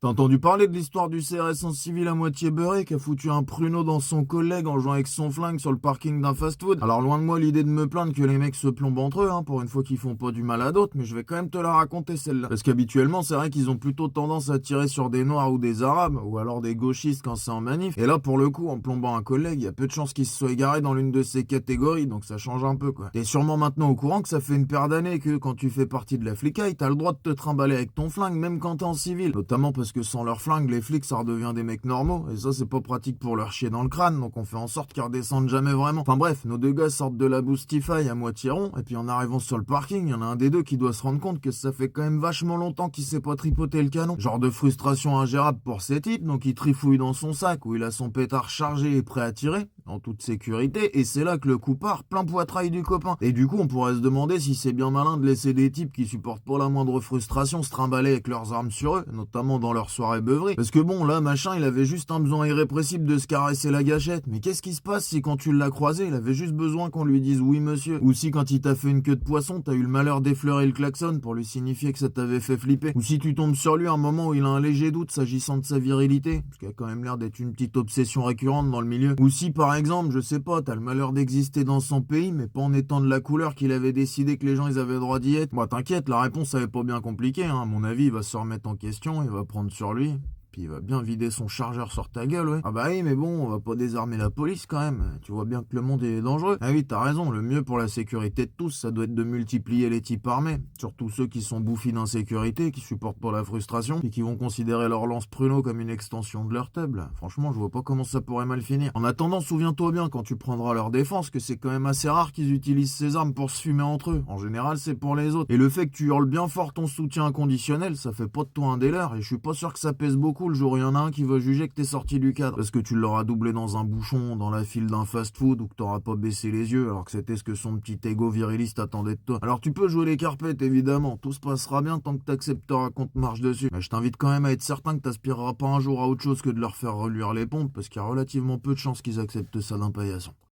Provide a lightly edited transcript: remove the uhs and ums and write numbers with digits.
T'as entendu parler de l'histoire du CRS en civil à moitié beurré qui a foutu un pruneau dans son collègue en jouant avec son flingue sur le parking d'un fast-food? Alors loin de moi l'idée de me plaindre que les mecs se plombent entre eux, pour une fois qu'ils font pas du mal à d'autres, mais je vais quand même te la raconter celle-là. Parce qu'habituellement c'est vrai qu'ils ont plutôt tendance à tirer sur des noirs ou des arabes, ou alors des gauchistes quand c'est en manif. Et là pour le coup, en plombant un collègue, y a peu de chances qu'il se soit égaré dans l'une de ces catégories, donc ça change un peu quoi. T'es sûrement maintenant au courant que ça fait une paire d'années que quand tu fais partie de la flicaille, t'as le droit de te trimballer avec ton flingue même quand t'es en civil. Notamment parce que sans leur flingue, les flics ça redevient des mecs normaux, et ça c'est pas pratique pour leur chier dans le crâne, donc on fait en sorte qu'ils redescendent jamais vraiment. Enfin bref, nos deux gars sortent de la Boostify à moitié rond, et puis en arrivant sur le parking, y en a un des deux qui doit se rendre compte que ça fait quand même vachement longtemps qu'il s'est pas tripoté le canon. Genre de frustration ingérable pour ces types, donc il trifouille dans son sac où il a son pétard chargé et prêt à tirer, en toute sécurité, et c'est là que le coup part, plein poitrail du copain. Et du coup on pourrait se demander si c'est bien malin de laisser des types qui supportent pas la moindre frustration se trimballer avec leurs armes sur eux, notamment dans leur soirée beuvrée. Parce que bon, là, machin, il avait juste un besoin irrépressible de se caresser la gâchette. Mais qu'est-ce qui se passe si quand tu l'as croisé, il avait juste besoin qu'on lui dise oui monsieur? Ou si quand il t'a fait une queue de poisson, t'as eu le malheur d'effleurer le klaxon pour lui signifier que ça t'avait fait flipper? Ou si tu tombes sur lui à un moment où il a un léger doute s'agissant de sa virilité, parce qu'il a quand même l'air d'être une petite obsession récurrente dans le milieu. Ou si par exemple, je sais pas, t'as le malheur d'exister dans son pays, mais pas en étant de la couleur qu'il avait décidé que les gens ils avaient droit d'y être. Moi t'inquiète, la réponse elle est pas bien compliquée, à mon avis il va se remettre en question, il va prendre sur lui. Puis il va bien vider son chargeur sur ta gueule, ouais. Ah bah oui, mais bon, on va pas désarmer la police quand même. Tu vois bien que le monde est dangereux. Ah oui, t'as raison, le mieux pour la sécurité de tous, ça doit être de multiplier les types armés. Surtout ceux qui sont bouffis d'insécurité, qui supportent pas la frustration, et qui vont considérer leur lance-pruneau comme une extension de leur table. Franchement, je vois pas comment ça pourrait mal finir. En attendant, souviens-toi bien quand tu prendras leur défense que c'est quand même assez rare qu'ils utilisent ces armes pour se fumer entre eux. En général, c'est pour les autres. Et le fait que tu hurles bien fort ton soutien inconditionnel, ça fait pas de toi un dealer, et je suis pas sûr que ça pèse beaucoup le jour où il y en a un qui va juger que t'es sorti du cadre. Parce que tu l'auras doublé dans un bouchon, dans la file d'un fast-food, ou que t'auras pas baissé les yeux, alors que c'était ce que son petit ego viriliste attendait de toi. Alors tu peux jouer les carpettes, évidemment, tout se passera bien tant que t'accepteras qu'on te marche dessus. Mais je t'invite quand même à être certain que t'aspireras pas un jour à autre chose que de leur faire reluire les pompes, parce qu'il y a relativement peu de chances qu'ils acceptent ça d'un paillasson.